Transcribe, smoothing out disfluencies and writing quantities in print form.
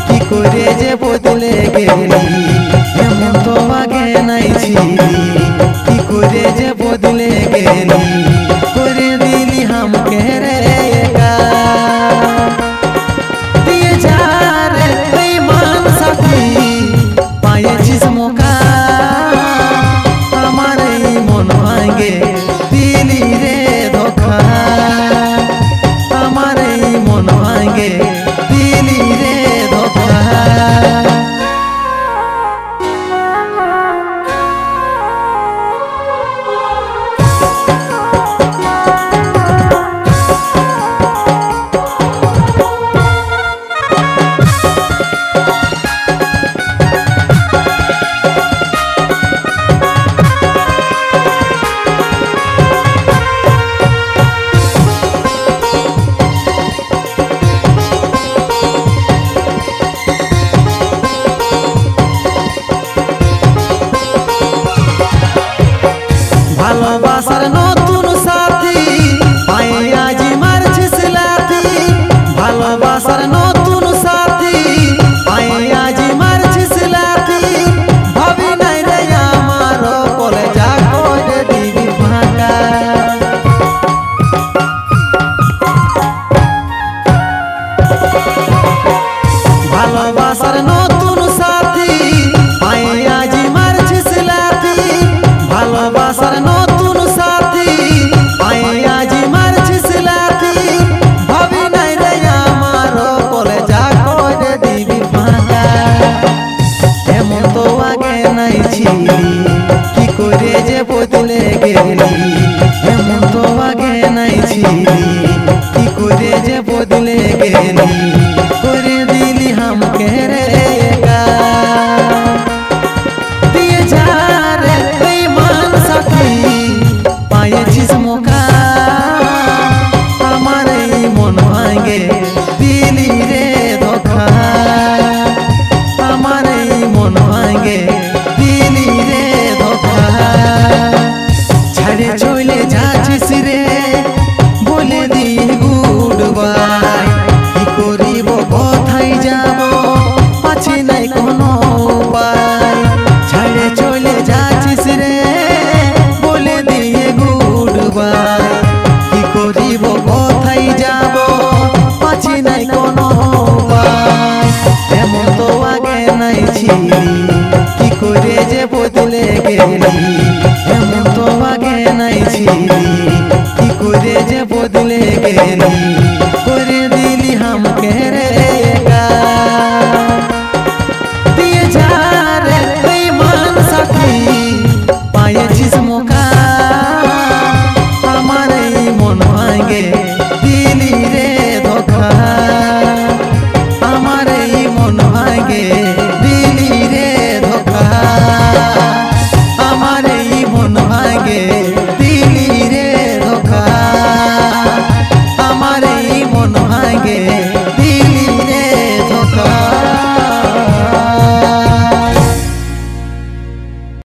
কি করে যে বদলে গেলি এমন তো আগে নাই ছিলি কি করে যে বদলে গেলি করে দিলি হামকে রে একা দিয়ে যা রে বেঈমান সাথী পায়েছিস মোকা আমার এই মন ভাঙে দিলি রে ধোঁকা আমার এই মন ভাঙে দিলি রে ধোঁকা ভালোবাসার নতুন সাথী পায়ে আজি মারছিস লাথি ভালোবাসার নতুন সাথী পায়ে আজি মারছিস লাথি ভাবি নাই রে আমার কলেজা করে দিবি ফাঁকা ভালোবাসার নতুন সাথী পায়ে আজি মারছিস লাথি ভালোবাসার নতুন সাথী পায়ে আজি মারছিস লাথি ভাবি নাই রে আমার কলেজা করে দিবি ফাঁকা এমন তো আগে নাই ছিলি কি করে যে বদলে গেলি এমন তো আগে নাই ছিলি কি করে যে বদলে গেলি করে দিলি হামকে রে একা দিয়ে যা রে বেঈমান সাথী পায়েছিস মোকা আমার এই মন ভাঙে দিলি রে ধোঁকা আমার এই মন ভাঙে দিলি রে ধোঁকা ছেড়ে চলে যাচ্ছিস রে বলে দিয়ে গুড বাই কি করিব কোথায় যাব আছে নাই কোনো উপায় ছেড়ে চলে যাচ্ছিস রে বলে দিয়ে গুড বাই কি করিব কোথায় যাব আছে নাই কোনো উপায় এমন তো আগে নাই ছিলি কি করে যে বদলে গেলি